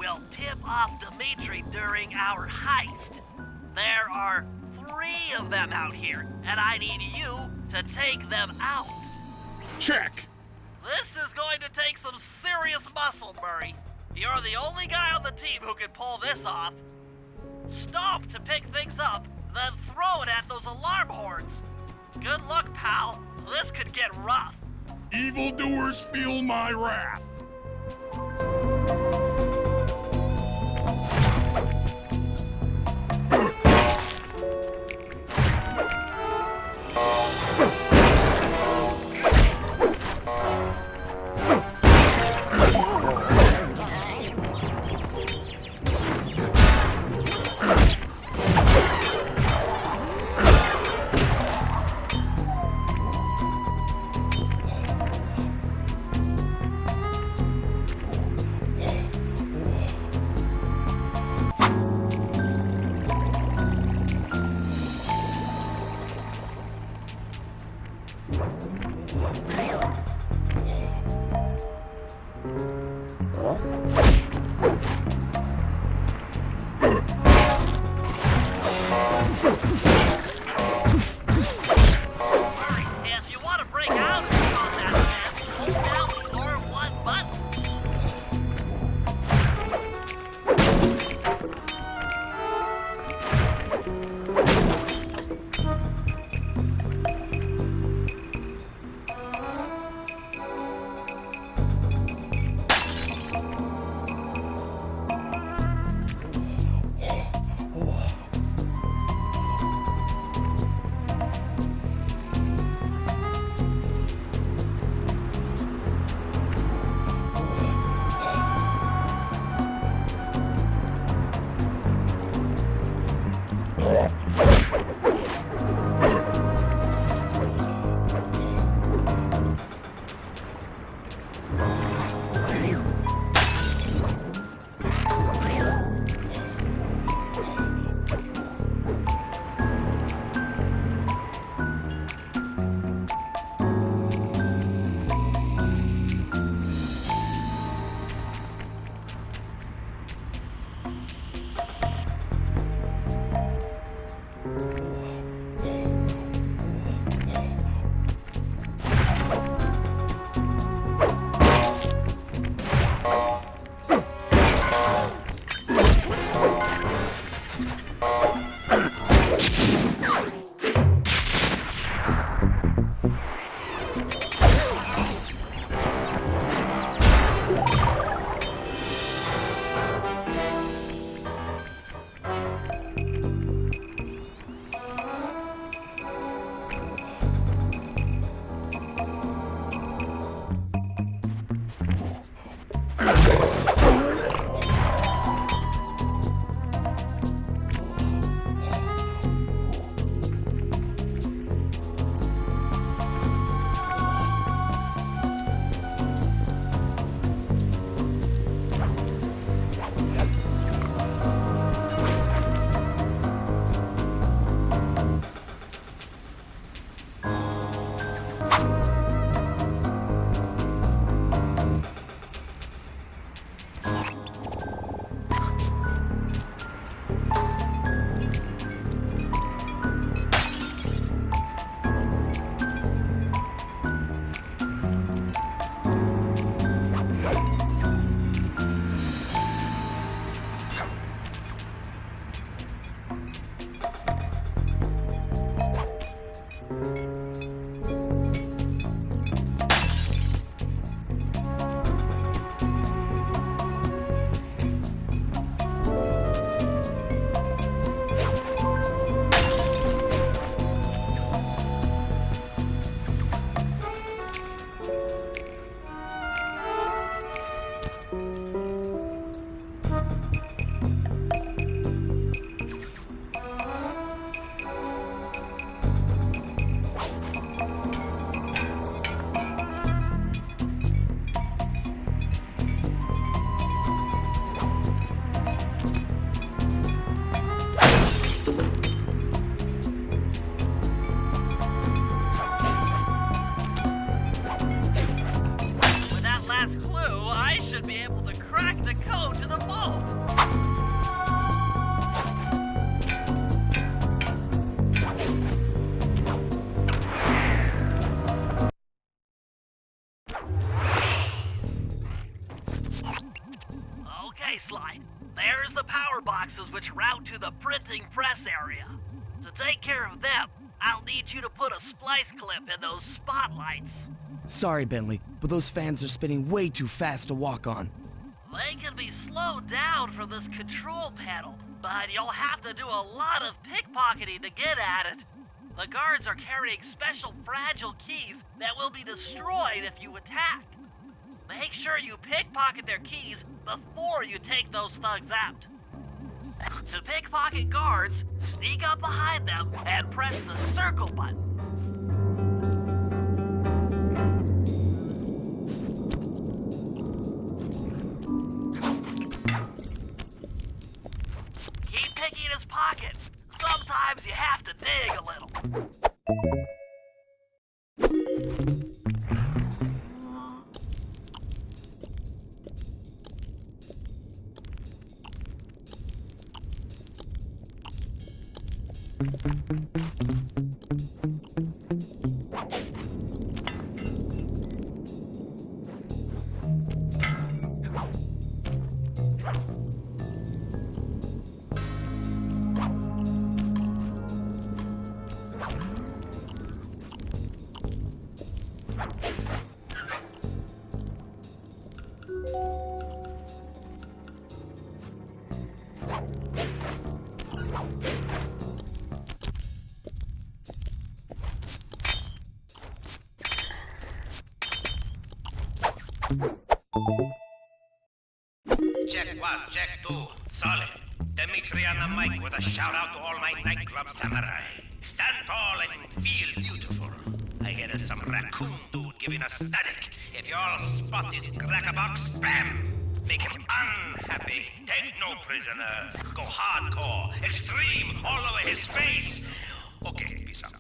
will tip off Dimitri during our heist. There are 3 of them out here, and I need you to take them out. Check. This is going to take some serious muscle, Murray. You're the only guy on the team who can pull this off. Stop to pick things up, then throw it at those alarm horns. Good luck, pal. This could get rough. Evildoers feel my wrath. If you want to break out of the combat stance, hold down the R1 button. Okay, Sly. There's the power boxes which route to the printing press area. To take care of them, I'll need you to put a splice clip in those spotlights. Sorry, Bentley, but those fans are spinning way too fast to walk on. They can be slowed down from this control panel, but you'll have to do a lot of pickpocketing to get at it. The guards are carrying special fragile keys that will be destroyed if you attack. Make sure you pickpocket their keys before you take those thugs out. To pickpocket guards, sneak up behind them and press the circle button. Keep picking his pocket. Sometimes you have to dig a little. Check one, check two. Solid. Dimitri on the mic with a shout out to all my nightclub samurai. Stand tall and feel beautiful. I hear there's some raccoon dude giving us static. If you all spot his crackerbox, bam! Make him unhappy. Take no prisoners. Go hardcore. Extreme all over his face. Okay, peace out.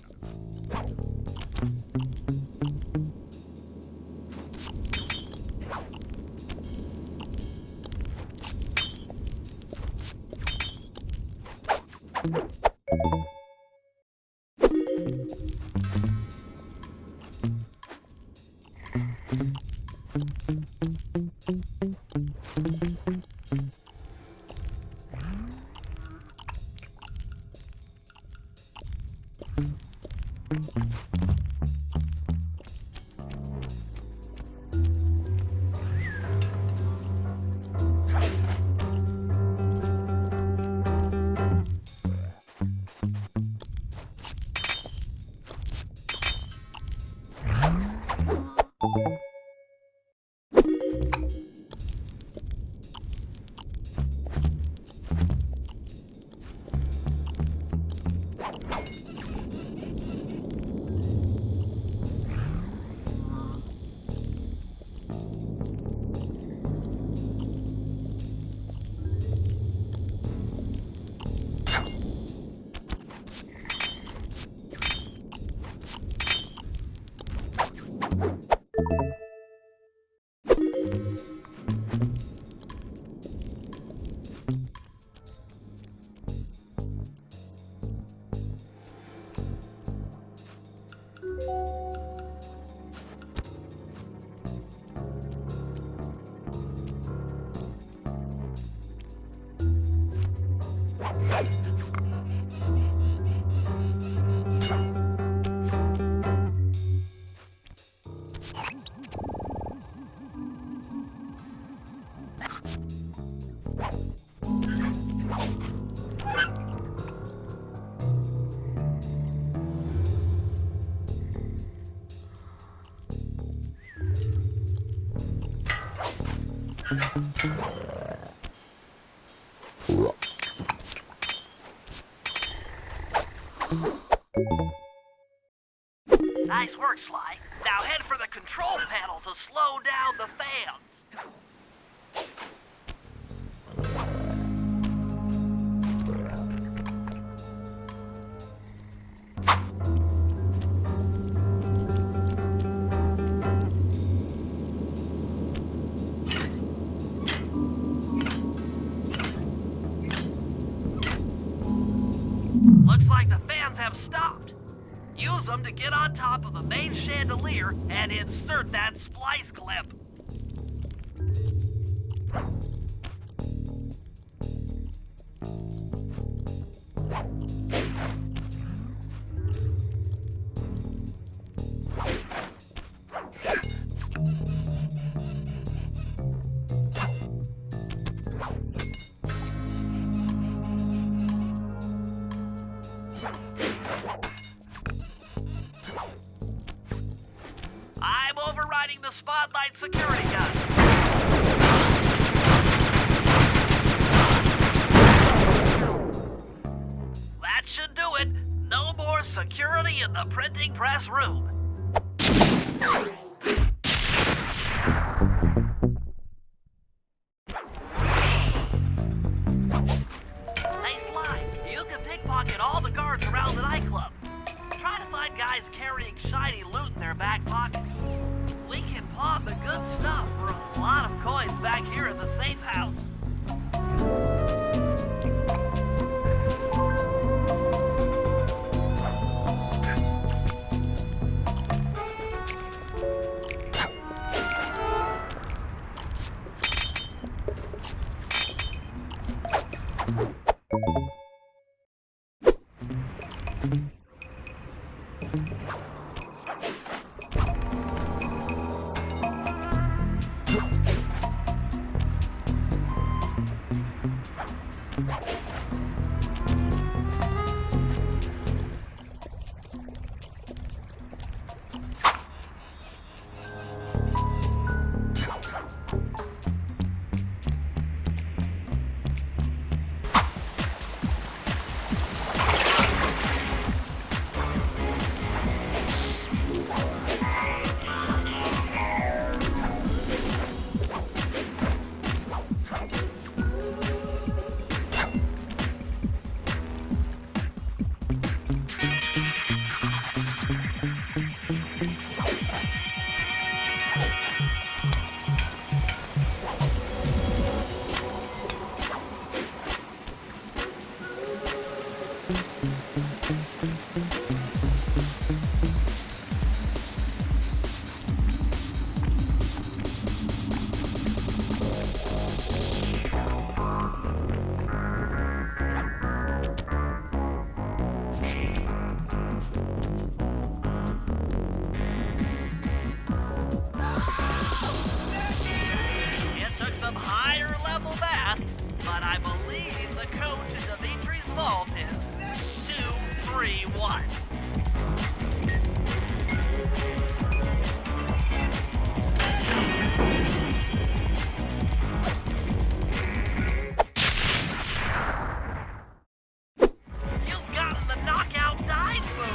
Nice work, Sly. Now head for the control panel to slow down the fans. Looks like the fans have stopped. Use them to get on top of the main chandelier and insert that splice clip. security guns. That should do it. No more security in the printing press room. Hey Sly, you can pickpocket all the guards around the nightclub. Try to find guys carrying shiny loot in their back pockets. We can pawn the good stuff for a lot of coins back here in the safe house. But I believe the code to Dimitri's vault is 231. You've gotten the knockout dive move.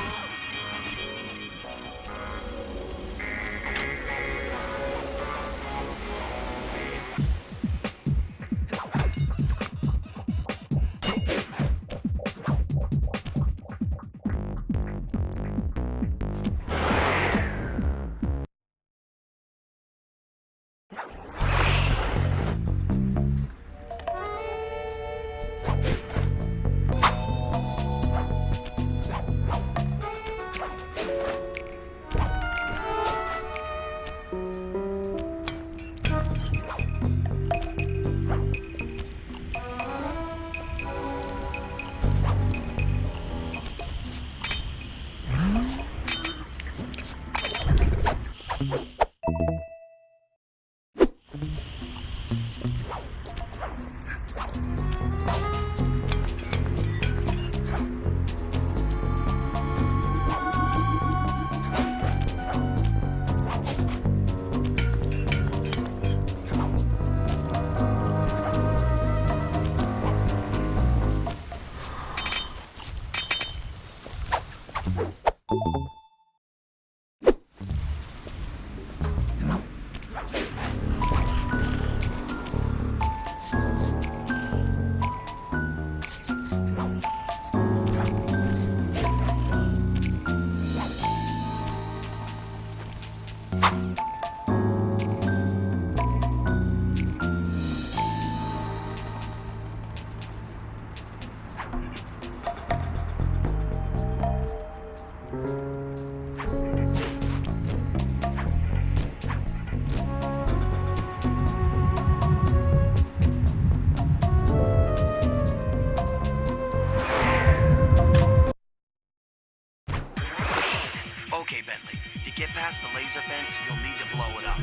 Okay, Bentley. To get past the laser fence, you'll need to blow it up.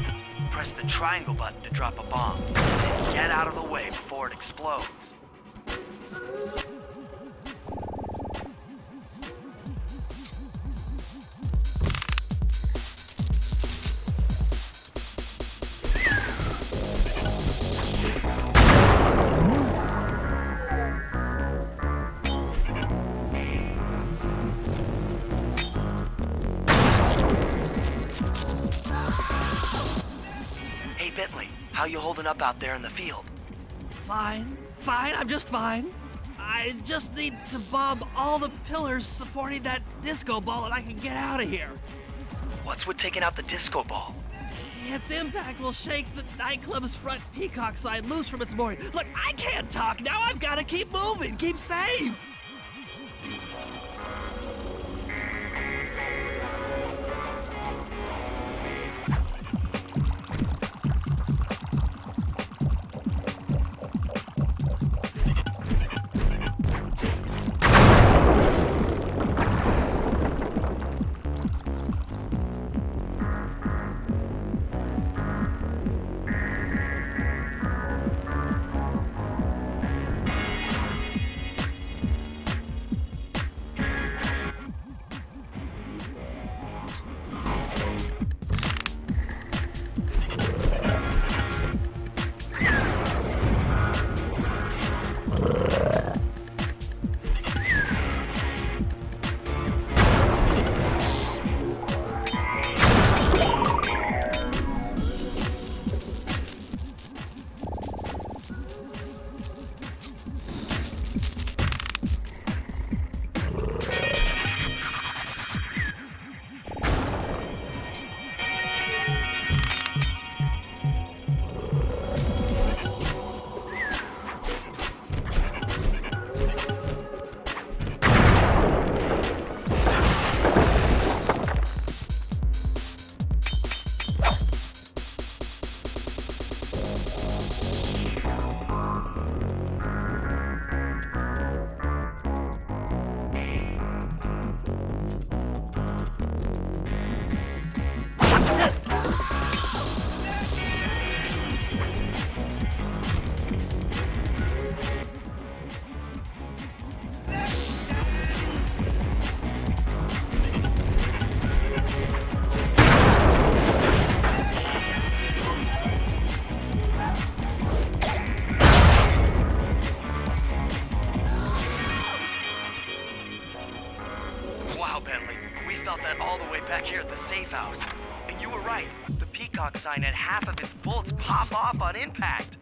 Press the triangle button to drop a bomb. Then get out of the way before it explodes. Bentley, how you holding up out there in the field? Fine, I'm just fine. I just need to bob all the pillars supporting that disco ball and I can get out of here. What's with taking out the disco ball? Its impact will shake the nightclub's front peacock sign loose from its mooring. Look, I can't talk now. I've got to keep moving, keep safe. Back here at the safe house. And you were right. The peacock sign had half of its bolts pop off on impact.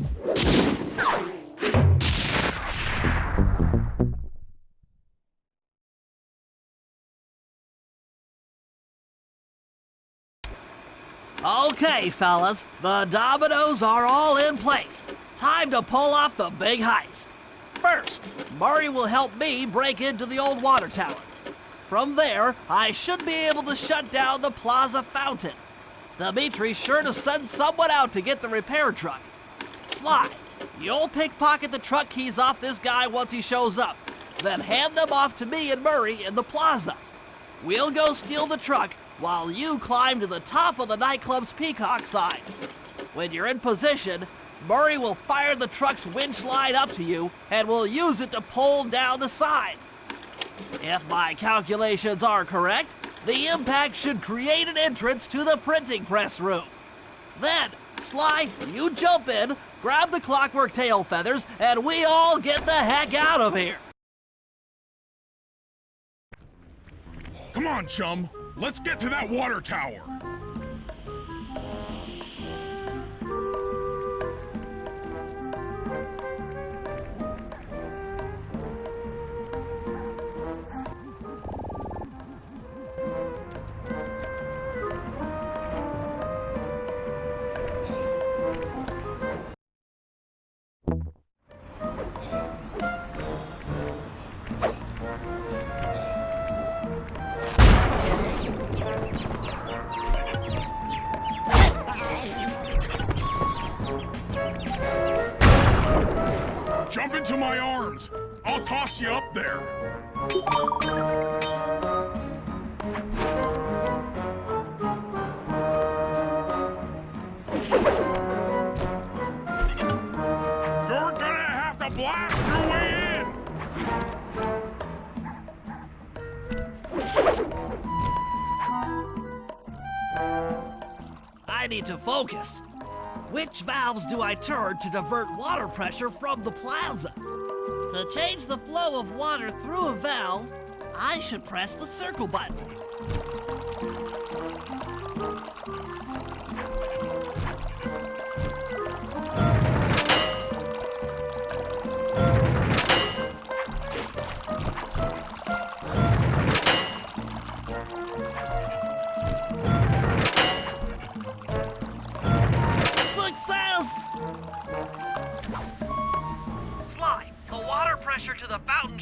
Okay, fellas, the dominoes are all in place. Time to pull off the big heist. First, Murray will help me break into the old water tower. From there, I should be able to shut down the plaza fountain. Dimitri's sure to send someone out to get the repair truck. Sly, you'll pickpocket the truck keys off this guy once he shows up, then hand them off to me and Murray in the plaza. We'll go steal the truck while you climb to the top of the nightclub's peacock sign. When you're in position, Murray will fire the truck's winch line up to you and will use it to pull down the sign. If my calculations are correct, the impact should create an entrance to the printing press room. Then, Sly, you jump in, grab the clockwork tail feathers, and we all get the heck out of here. Come on, chum. Let's get to that water tower. Jump into my arms. I'll toss you up there. You're gonna have to blast your way in. I need to focus. Which valves do I turn to divert water pressure from the plaza? To change the flow of water through a valve, I should press the circle button.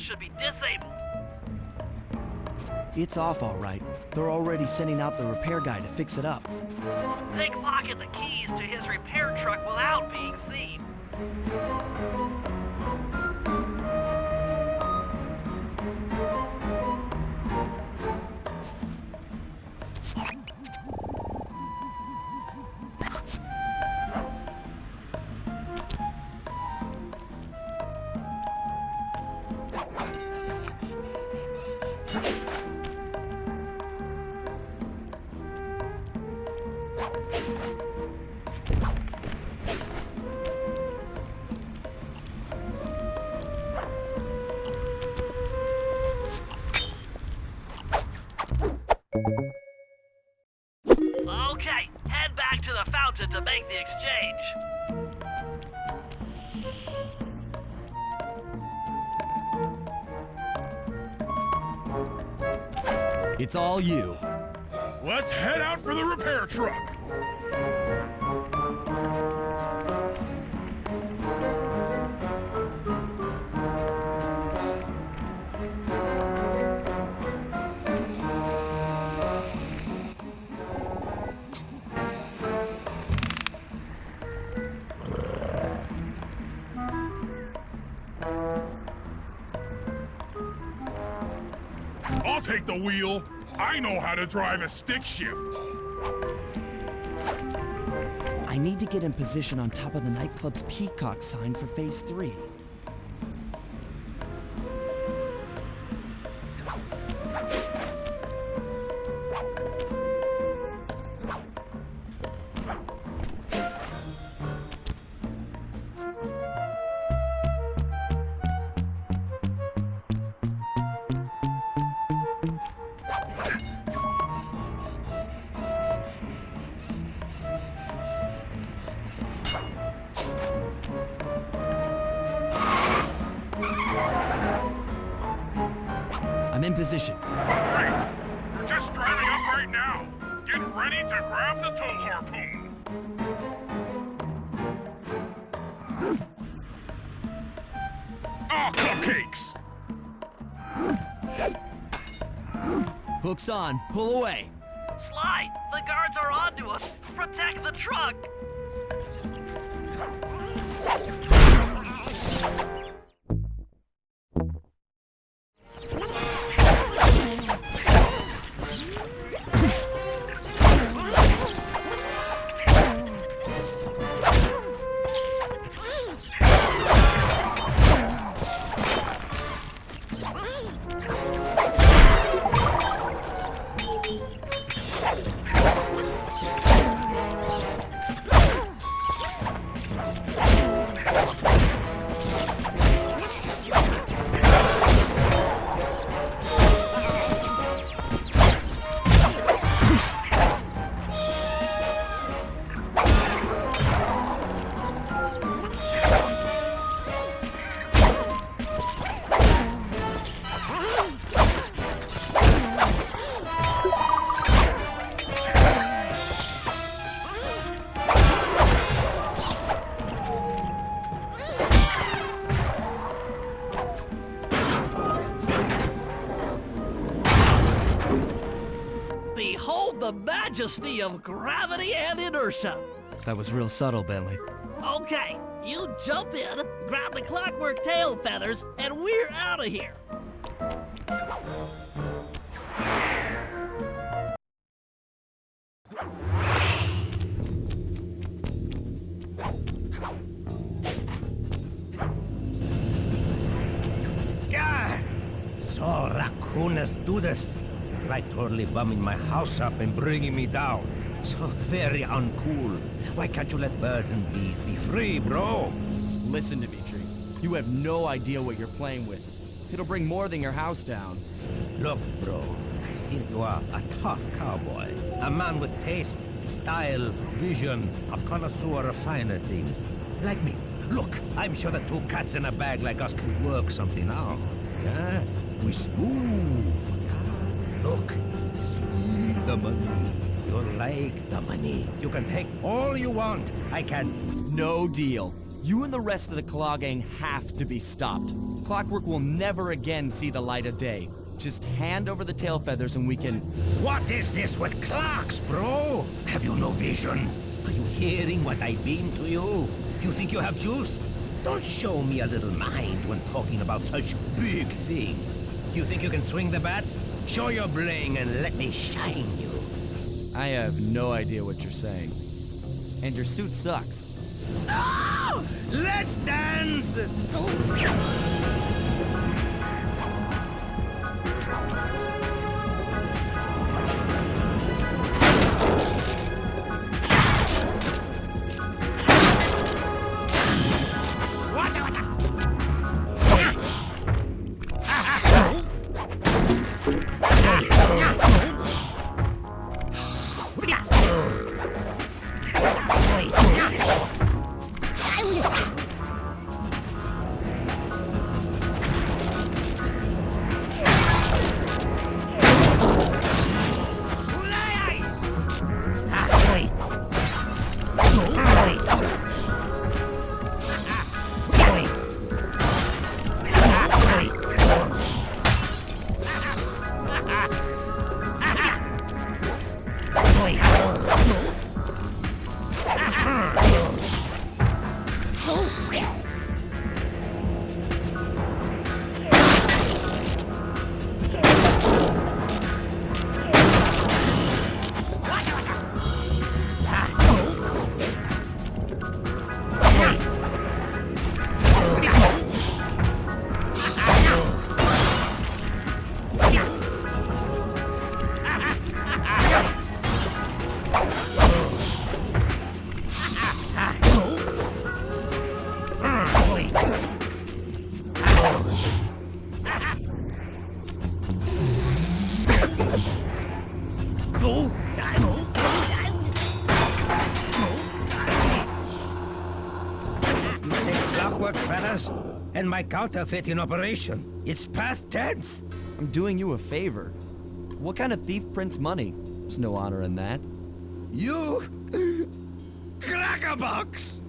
should be disabled. It's off all right. They're already sending out the repair guy to fix it up. Pickpocket the keys to his repair truck without being seen. Okay, head back to the fountain to make the exchange. It's all you. Let's head out for the repair truck. I'll take the wheel. I know how to drive a stick shift. I need to get in position on top of the nightclub's peacock sign for Phase 3. I'm in position. Great. We're just driving up right now. Get ready to grab the tow harpoon. Oh, cupcakes! Hook's on. Pull away. Slide! The guards are onto us! Protect the truck! Behold the majesty of gravity and inertia! That was real subtle, Bentley. Okay, you jump in, grab the clockwork tail feathers, and we're out of here! God! So raccooners do this. You're like totally bumming my house up and bringing me down. So very uncool. Why can't you let birds and bees be free, bro? Listen, Dimitri. You have no idea what you're playing with. It'll bring more than your house down. Look, bro, I see you are a tough cowboy. A man with taste, style, vision, a connoisseur of finer things. Like me. Look, I'm sure the two cats in a bag like us can work something out. Yeah? We smooth. Yeah? Look, see the money. You like the money. You can take all you want. I can... No deal. You and the rest of the Claw Gang have to be stopped. Clockwork will never again see the light of day. Just hand over the tail feathers and we can... What is this with clocks, bro? Have you no vision? Are you hearing what I beam to you? You think you have juice? Don't show me a little mind when talking about such big things. You think you can swing the bat? Show your bling and let me shine you. I have no idea what you're saying. And your suit sucks. Oh, let's dance! And my counterfeit in operation. It's past tense. I'm doing you a favor. What kind of thief prints money? There's no honor in that. You... crackerbox!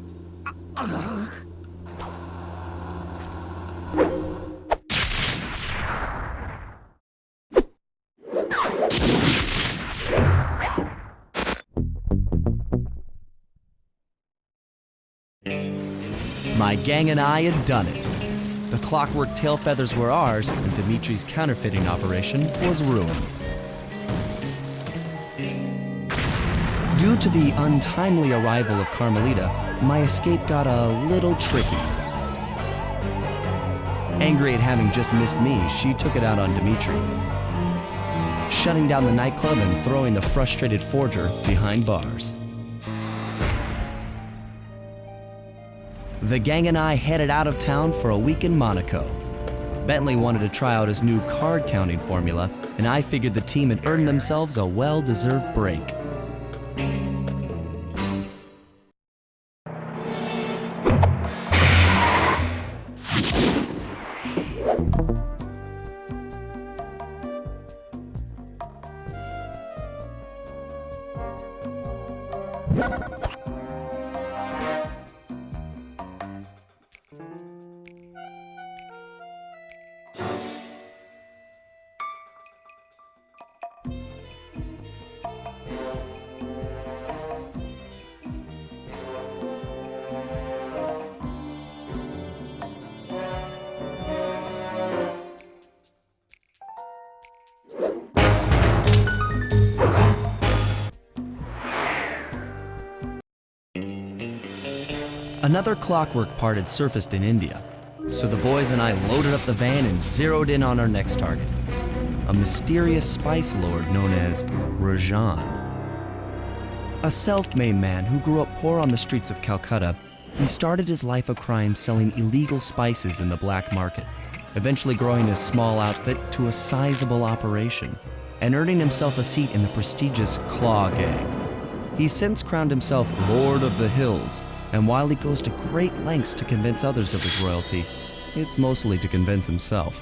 My gang and I had done it. The Clockwork tail feathers were ours, and Dimitri's counterfeiting operation was ruined. Due to the untimely arrival of Carmelita, my escape got a little tricky. Angry at having just missed me, she took it out on Dimitri, shutting down the nightclub and throwing the frustrated forger behind bars. The gang and I headed out of town for a week in Monaco. Bentley wanted to try out his new card counting formula, and I figured the team had earned themselves a well-deserved break. Another Clockwork part had surfaced in India, so the boys and I loaded up the van and zeroed in on our next target, a mysterious spice lord known as Rajan. A self-made man who grew up poor on the streets of Calcutta, he started his life of crime selling illegal spices in the black market, eventually growing his small outfit to a sizable operation and earning himself a seat in the prestigious Claw Gang. He's since crowned himself Lord of the Hills, and while he goes to great lengths to convince others of his royalty, it's mostly to convince himself.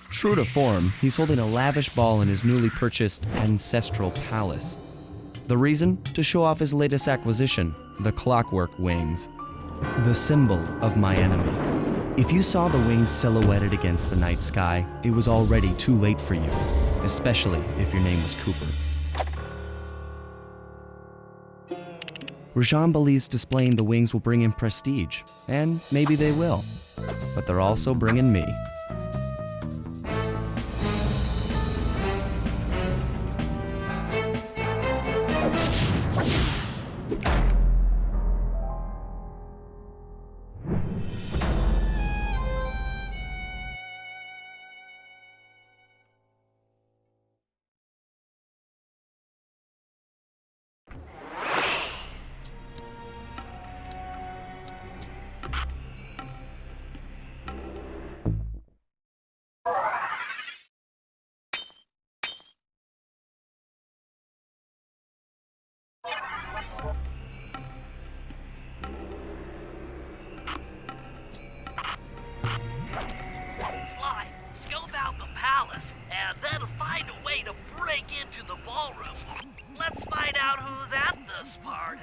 True to form, he's holding a lavish ball in his newly purchased ancestral palace. The reason? To show off his latest acquisition, the clockwork wings. The symbol of my enemy. If you saw the wings silhouetted against the night sky, it was already too late for you, especially if your name was Cooper. Rajan believes displaying the wings will bring him prestige, and maybe they will, but they're also bringing me. Sly, scope out the palace, and then find a way to break into the ballroom. Let's find out who's at this party.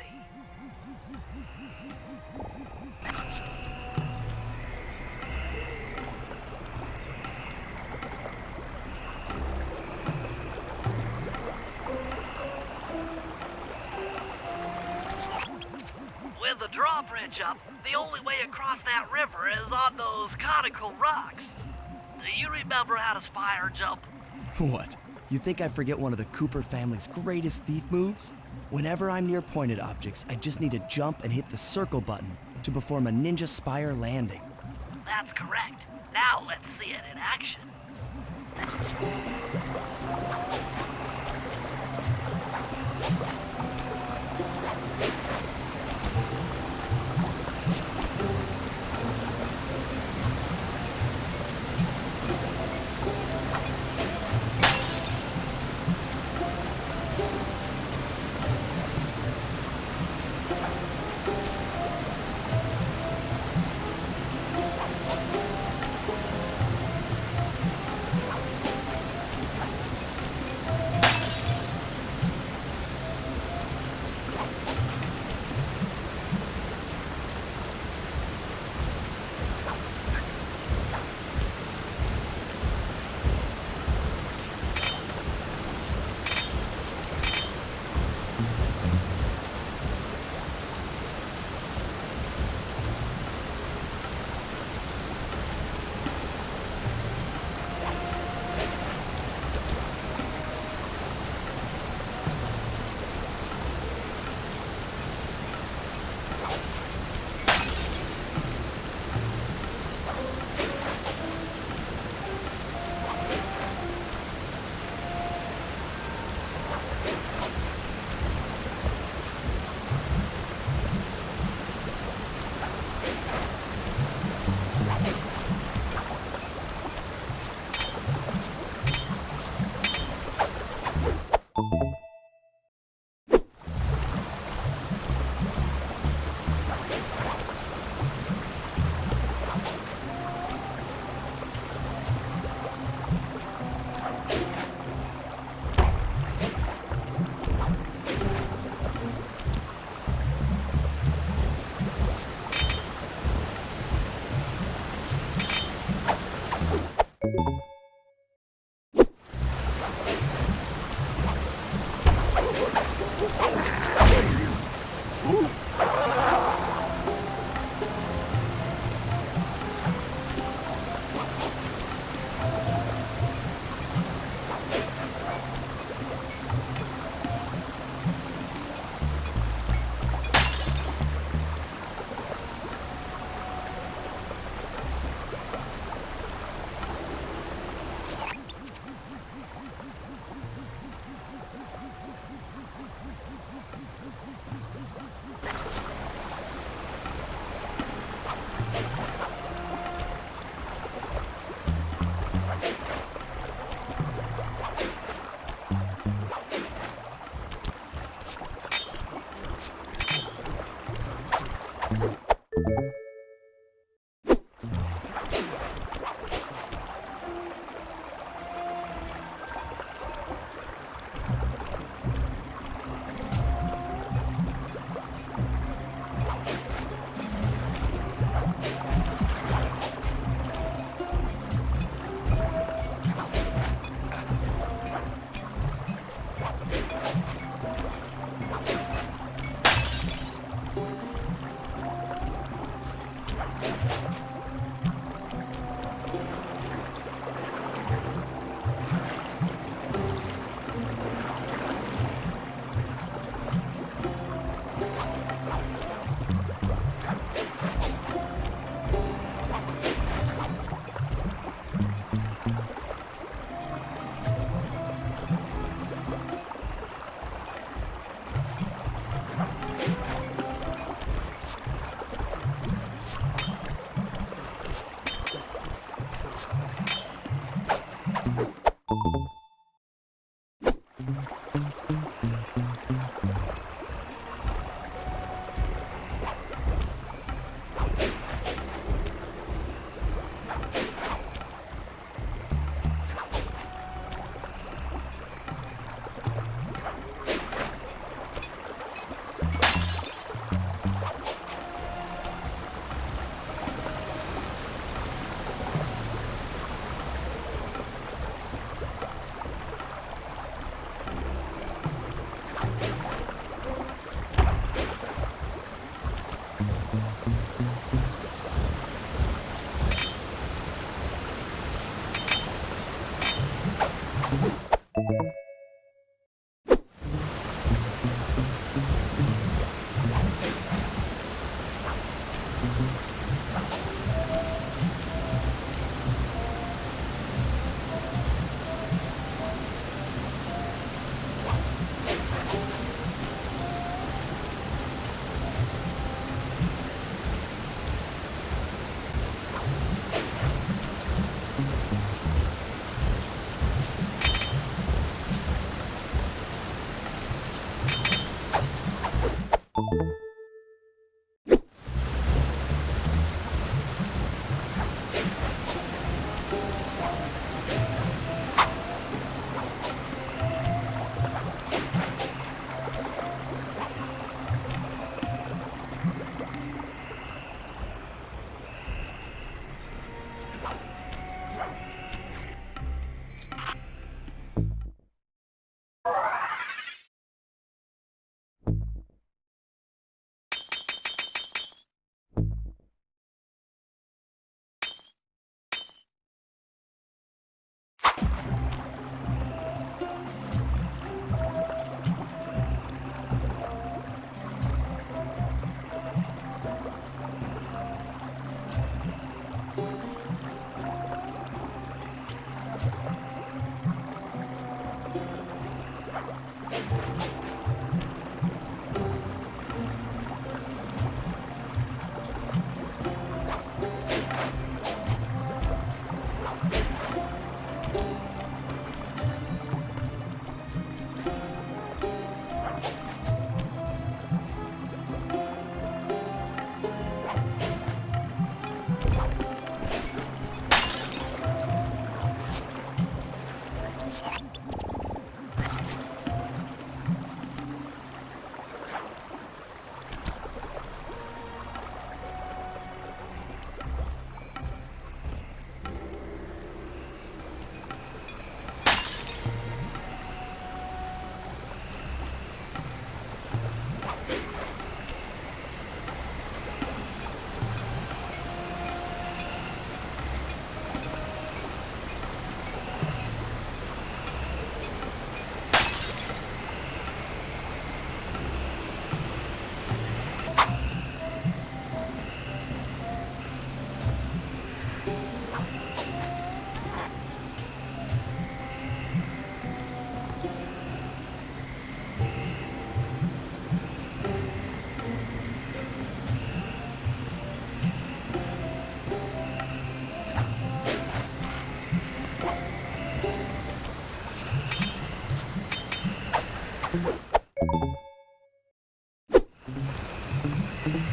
With the drawbridge up, the only way across that river is on those conical rocks. Do you remember how to spire jump? What? You think I forget one of the Cooper family's greatest thief moves? Whenever I'm near pointed objects, I just need to jump and hit the circle button to perform a ninja spire landing. That's correct. Now let's see it in action.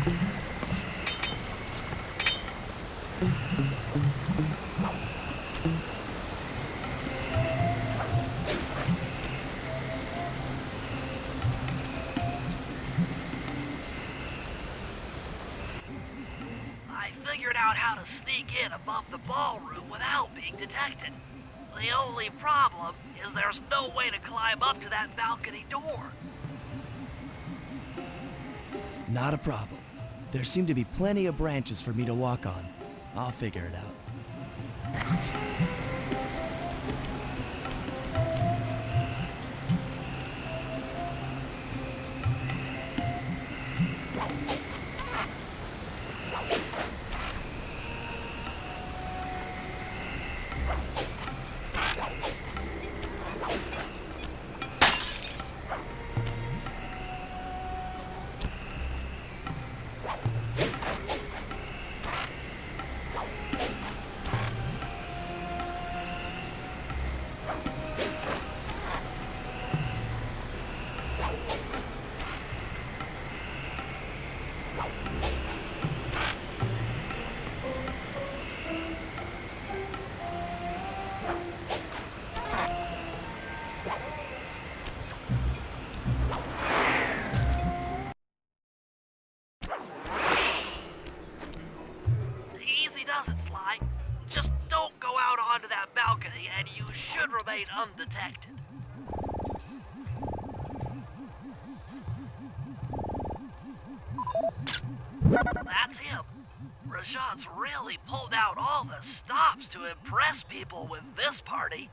I figured out how to sneak in above the ballroom without being detected. The only problem is there's no way to climb up to that balcony door. Not a problem. There seem to be plenty of branches for me to walk on. I'll figure it out. Easy does it, Sly. Just don't go out onto that balcony and you should remain undetected. That's him. Rajat's really pulled out all the stops to impress people with this party.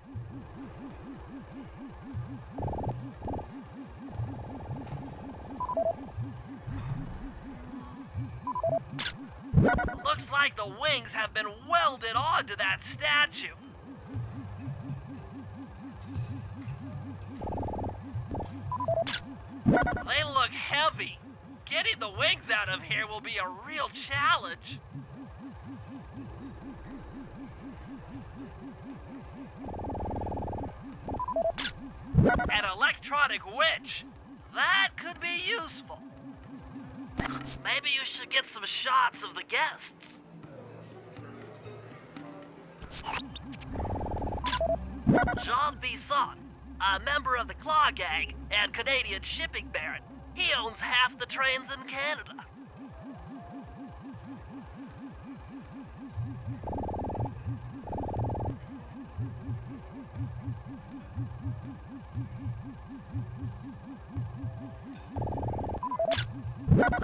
Looks like the wings have been welded onto that statue. They look heavy. Getting the wings out of here will be a real challenge. An electronic winch. That could be useful. Maybe you should get some shots of the guests. Jean Bisson, a member of the Claw Gang and Canadian shipping baron. He owns half the trains in Canada.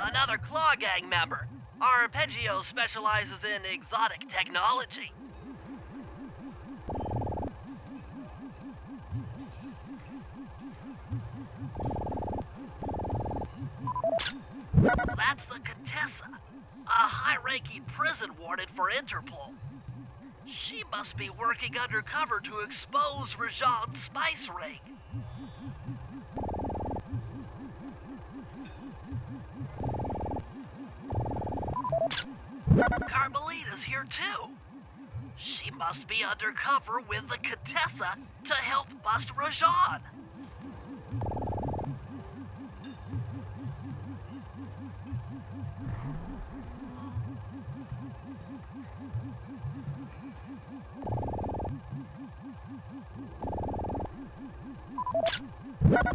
Another Claw Gang member. Arpeggio specializes in exotic technology. That's the Contessa, a high-ranking prison warden for Interpol. She must be working undercover to expose Rajan's spice ring. Carmelita's here too. She must be undercover with the Contessa to help bust Rajan.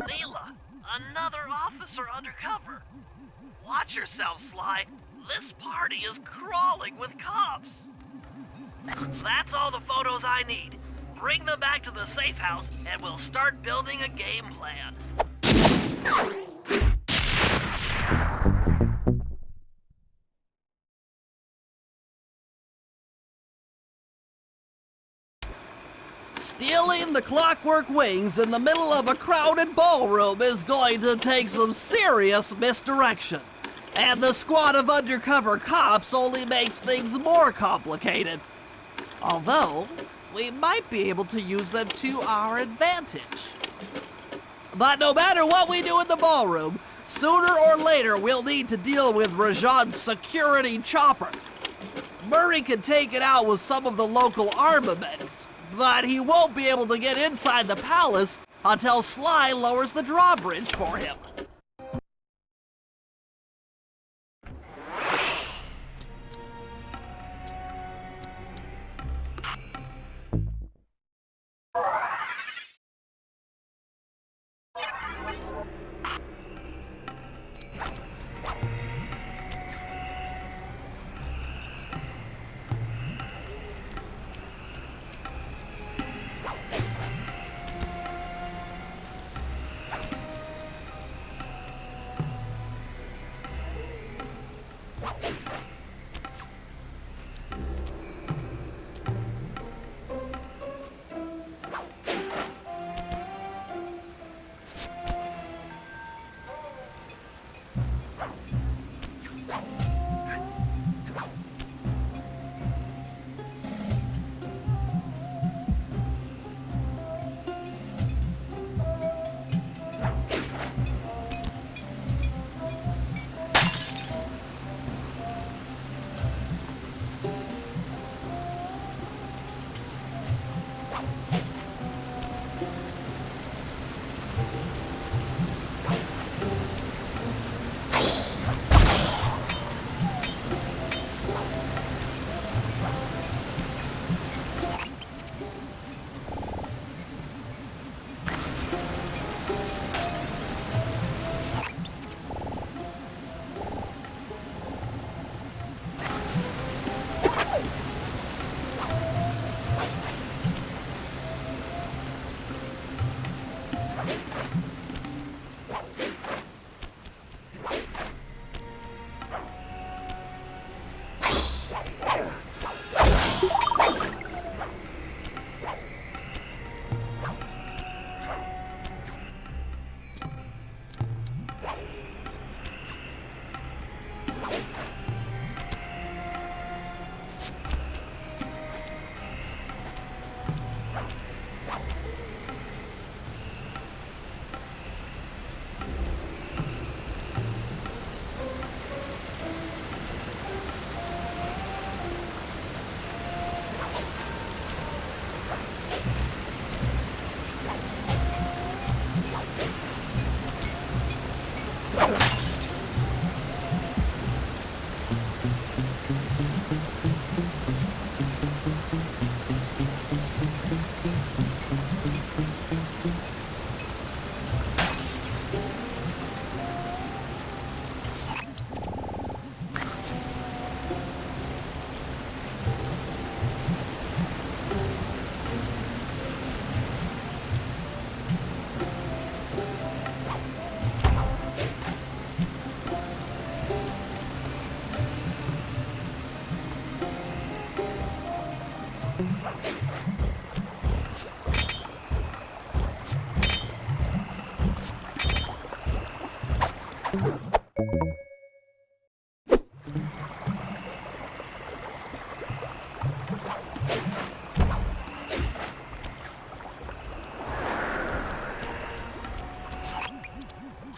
Neela, another officer undercover. Watch yourself, Sly. This party is crawling with cops. That's all the photos I need. Bring them back to the safe house and we'll start building a game plan. Stealing the clockwork wings in the middle of a crowded ballroom is going to take some serious misdirection. And the squad of undercover cops only makes things more complicated. Although, we might be able to use them to our advantage. But no matter what we do in the ballroom, sooner or later we'll need to deal with Rajan's security chopper. Murray can take it out with some of the local armaments, but he won't be able to get inside the palace until Sly lowers the drawbridge for him.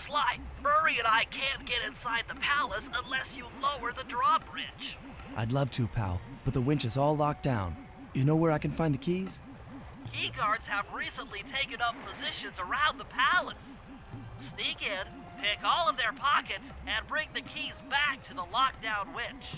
Sly, Murray and I can't get inside the palace unless you lower the drawbridge. I'd love to, pal, but the winch is all locked down. You know where I can find the keys? Key guards have recently taken up positions around the palace. Sneak in, pick all of their pockets, and bring the keys back to the lockdown winch.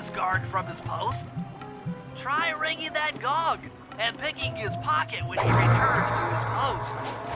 this guard from his post? Try ringing that gong and picking his pocket when he returns to his post.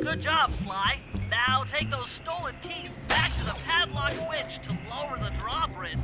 Good job, Sly. Now take those stolen keys back to the padlock switch to lower the drawbridge.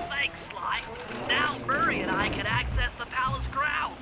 Thanks, Sly. Now Murray and I can access the palace grounds.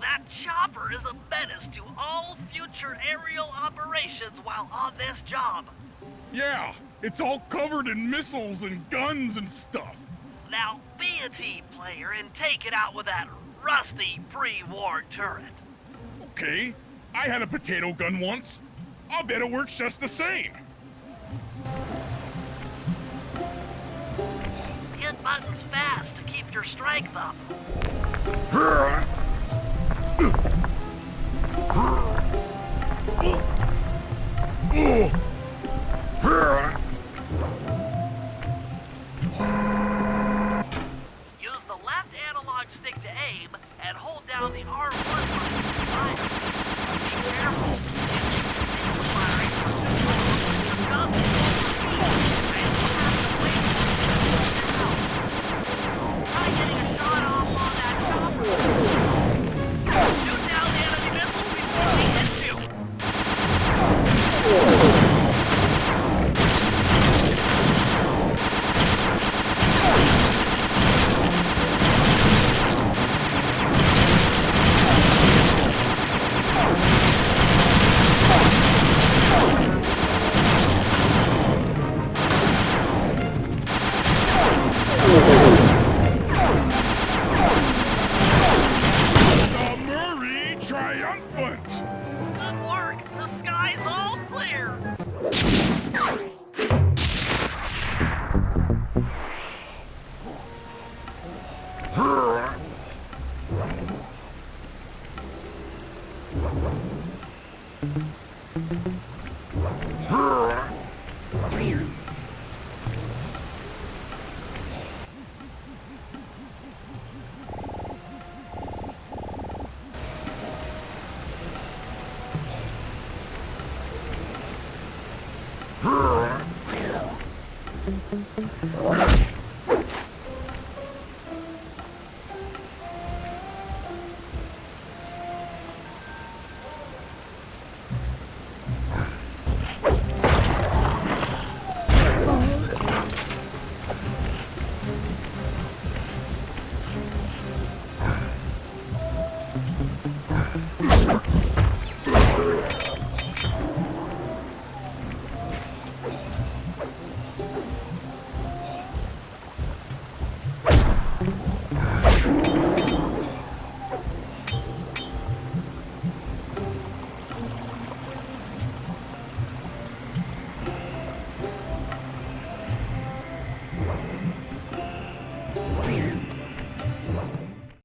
That chopper is a menace to all future aerial operations while on this job. Yeah, it's all covered in missiles and guns and stuff. Now be a team player and take it out with that rusty pre-war turret. Okay, I had a potato gun once. I'll bet it works just the same. Hit buttons fast to keep your strength up. Use the left analog stick to aim and hold down the R1 button to fire. Be careful. If you continue firing, your gun will overheat and you'll have to wait for it to down. Try getting a shot off on that chopper. Shoot